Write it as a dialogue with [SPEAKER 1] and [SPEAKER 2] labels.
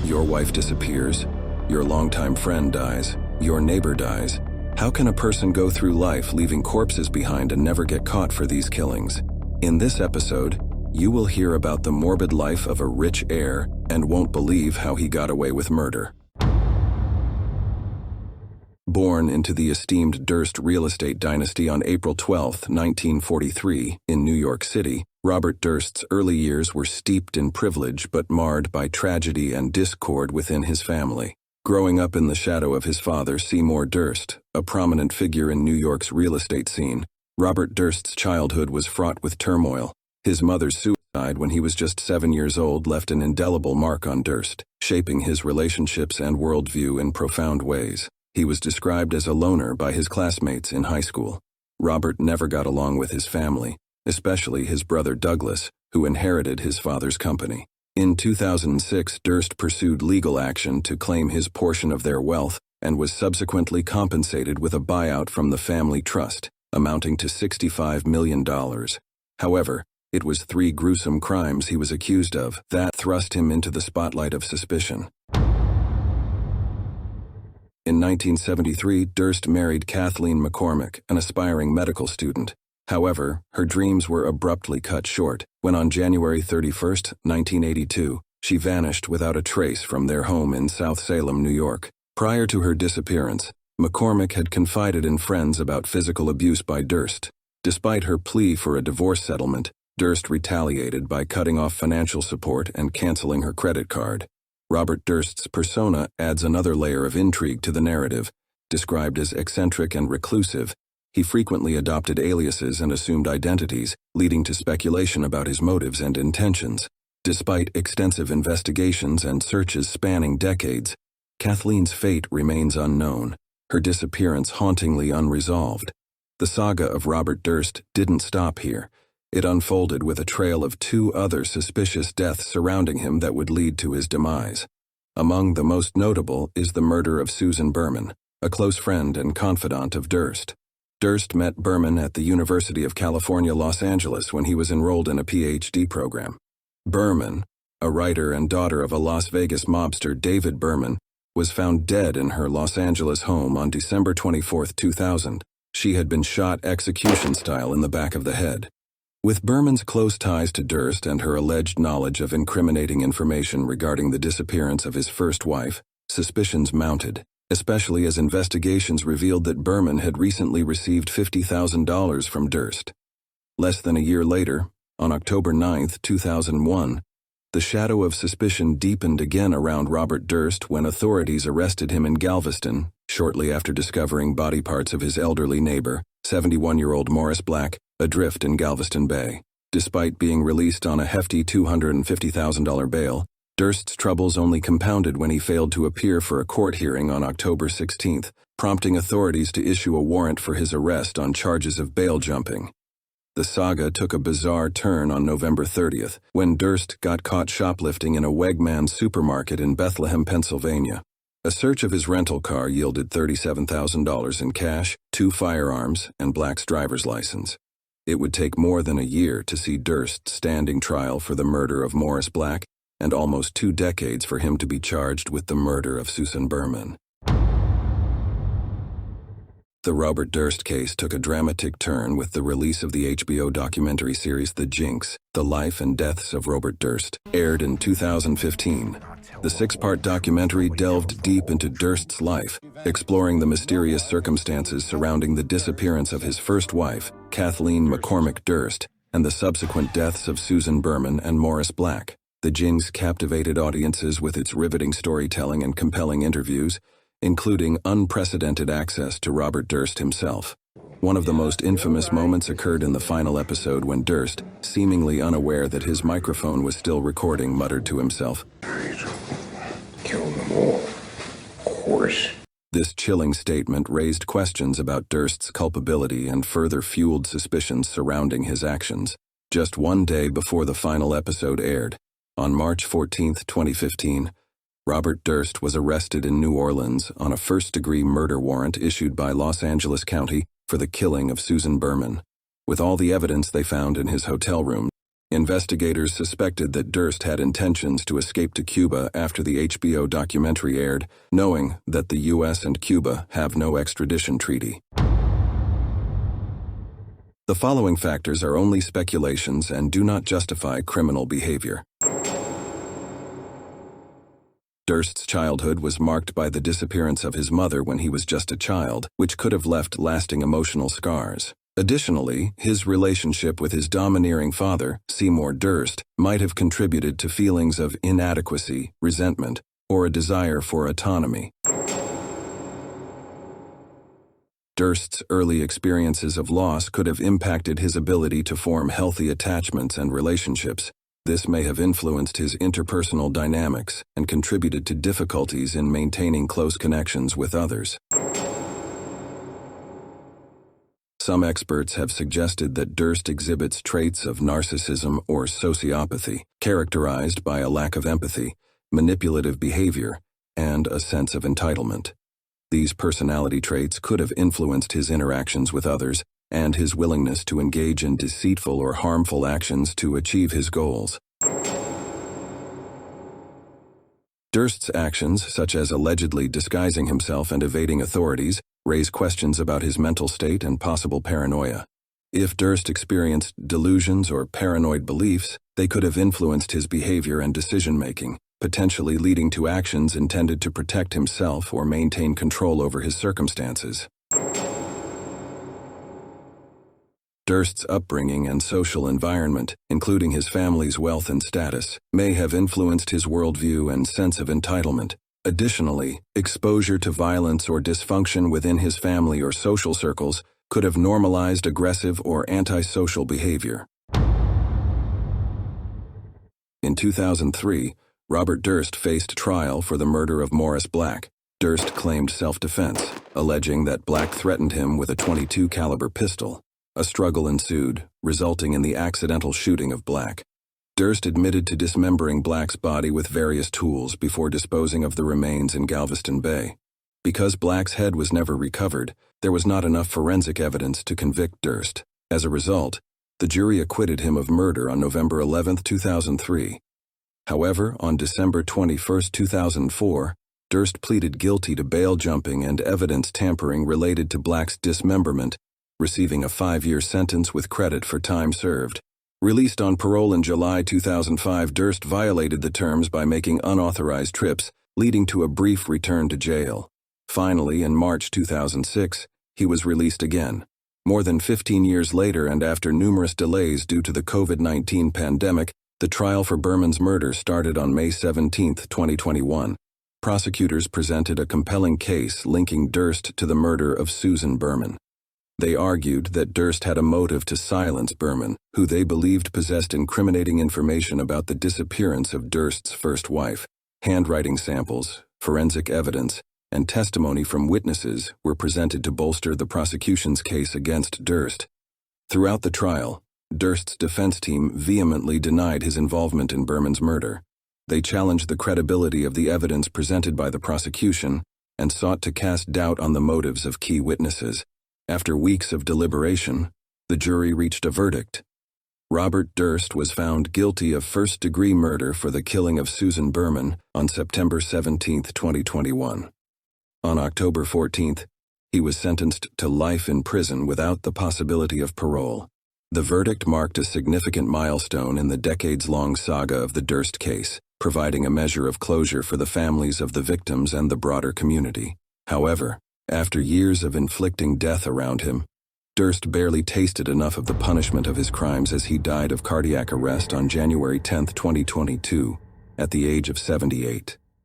[SPEAKER 1] Your wife disappears, your longtime friend dies, your neighbor dies. How can a person go through life leaving corpses behind and never get caught for these killings? In this episode, you will hear about the morbid life of a rich heir and won't believe how he got away with murder. Born into the esteemed Durst real estate dynasty on April 12, 1943, in New York City, Robert Durst's early years were steeped in privilege but marred by tragedy and discord within his family. Growing up in the shadow of his father, Seymour Durst, a prominent figure in New York's real estate scene, Robert Durst's childhood was fraught with turmoil. His mother's suicide when he was just 7 years old left an indelible mark on Durst, shaping his relationships and worldview in profound ways. He was described as a loner by his classmates in high school. Robert never got along with his family, especially his brother Douglas, who inherited his father's company. In 2006, Durst pursued legal action to claim his portion of their wealth and was subsequently compensated with a buyout from the family trust, amounting to $65 million. However, it was 3 gruesome crimes he was accused of that thrust him into the spotlight of suspicion. In 1973, Durst married Kathleen McCormack, an aspiring medical student. However, her dreams were abruptly cut short when on January 31, 1982, she vanished without a trace from their home in South Salem, New York. Prior to her disappearance, McCormack had confided in friends about physical abuse by Durst. Despite her plea for a divorce settlement, Durst retaliated by cutting off financial support and canceling her credit card. Robert Durst's persona adds another layer of intrigue to the narrative. Described as eccentric and reclusive, he frequently adopted aliases and assumed identities, leading to speculation about his motives and intentions. Despite extensive investigations and searches spanning decades, Kathleen's fate remains unknown, her disappearance hauntingly unresolved. The saga of Robert Durst didn't stop here. It unfolded with a trail of 2 other suspicious deaths surrounding him that would lead to his demise. Among the most notable is the murder of Susan Berman, a close friend and confidant of Durst. Durst met Berman at the University of California, Los Angeles when he was enrolled in a PhD program. Berman, a writer and daughter of a Las Vegas mobster, David Berman, was found dead in her Los Angeles home on December 24, 2000. She had been shot execution-style in the back of the head. With Berman's close ties to Durst and her alleged knowledge of incriminating information regarding the disappearance of his first wife, suspicions mounted, especially as investigations revealed that Berman had recently received $50,000 from Durst. Less than a year later, on October 9, 2001, the shadow of suspicion deepened again around Robert Durst when authorities arrested him in Galveston, shortly after discovering body parts of his elderly neighbor, 71-year-old Morris Black, adrift in Galveston Bay. Despite being released on a hefty $250,000 bail, Durst's troubles only compounded when he failed to appear for a court hearing on October 16, prompting authorities to issue a warrant for his arrest on charges of bail jumping. The saga took a bizarre turn on November 30, when Durst got caught shoplifting in a Wegmans supermarket in Bethlehem, Pennsylvania. A search of his rental car yielded $37,000 in cash, 2 firearms, and Black's driver's license. It would take more than a year to see Durst standing trial for the murder of Morris Black, and almost 2 decades for him to be charged with the murder of Susan Berman. The Robert Durst case took a dramatic turn with the release of the HBO documentary series The Jinx, The Life and Deaths of Robert Durst, aired in 2015. The 6-part documentary delved deep into Durst's life, exploring the mysterious circumstances surrounding the disappearance of his first wife, Kathleen McCormack Durst, and the subsequent deaths of Susan Berman and Morris Black. The Jinx captivated audiences with its riveting storytelling and compelling interviews, including unprecedented access to Robert Durst himself. One of the most infamous moments occurred in the final episode when Durst, seemingly unaware that his microphone was still recording, muttered to himself,
[SPEAKER 2] "Kill them all, of course."
[SPEAKER 1] This chilling statement raised questions about Durst's culpability and further fueled suspicions surrounding his actions. Just 1 day before the final episode aired, on March 14, 2015, Robert Durst was arrested in New Orleans on a first-degree murder warrant issued by Los Angeles County for the killing of Susan Berman. With all the evidence they found in his hotel room, Investigators suspected that Durst had intentions to escape to Cuba after the HBO documentary aired, knowing that the U.S. and Cuba have no extradition treaty. The following factors are only speculations and do not justify criminal behavior. Durst's childhood was marked by the disappearance of his mother when he was just a child, which could have left lasting emotional scars. Additionally, his relationship with his domineering father, Seymour Durst, might have contributed to feelings of inadequacy, resentment, or a desire for autonomy. Durst's early experiences of loss could have impacted his ability to form healthy attachments and relationships. This may have influenced his interpersonal dynamics and contributed to difficulties in maintaining close connections with others. Some experts have suggested that Durst exhibits traits of narcissism or sociopathy, characterized by a lack of empathy, manipulative behavior, and a sense of entitlement. These personality traits could have influenced his interactions with others and his willingness to engage in deceitful or harmful actions to achieve his goals. Durst's actions, such as allegedly disguising himself and evading authorities, raise questions about his mental state and possible paranoia. If Durst experienced delusions or paranoid beliefs, they could have influenced his behavior and decision-making, potentially leading to actions intended to protect himself or maintain control over his circumstances. Durst's upbringing and social environment, including his family's wealth and status, may have influenced his worldview and sense of entitlement. Additionally, exposure to violence or dysfunction within his family or social circles could have normalized aggressive or antisocial behavior. In 2003, Robert Durst faced trial for the murder of Morris Black. Durst claimed self-defense, alleging that Black threatened him with a .22 caliber pistol. A struggle ensued, resulting in the accidental shooting of Black. Durst admitted to dismembering Black's body with various tools before disposing of the remains in Galveston Bay. Because Black's head was never recovered, there was not enough forensic evidence to convict Durst. As a result, the jury acquitted him of murder on November 11, 2003. However, on December 21, 2004, Durst pleaded guilty to bail jumping and evidence tampering related to Black's dismemberment, receiving a 5-year sentence with credit for time served. Released on parole in July 2005, Durst violated the terms by making unauthorized trips, leading to a brief return to jail. Finally, in March 2006, he was released again. More than 15 years later and after numerous delays due to the COVID-19 pandemic, the trial for Berman's murder started on May 17, 2021. Prosecutors presented a compelling case linking Durst to the murder of Susan Berman. They argued that Durst had a motive to silence Berman, who they believed possessed incriminating information about the disappearance of Durst's first wife. Handwriting samples, forensic evidence, and testimony from witnesses were presented to bolster the prosecution's case against Durst. Throughout the trial, Durst's defense team vehemently denied his involvement in Berman's murder. They challenged the credibility of the evidence presented by the prosecution and sought to cast doubt on the motives of key witnesses. After weeks of deliberation, the jury reached a verdict. Robert Durst was found guilty of first-degree murder for the killing of Susan Berman on September 17, 2021. On October 14, he was sentenced to life in prison without the possibility of parole. The verdict marked a significant milestone in the decades-long saga of the Durst case, providing a measure of closure for the families of the victims and the broader community. However, after years of inflicting death around him, Durst barely tasted enough of the punishment of his crimes as he died of cardiac arrest on January 10, 2022, at the age of 78.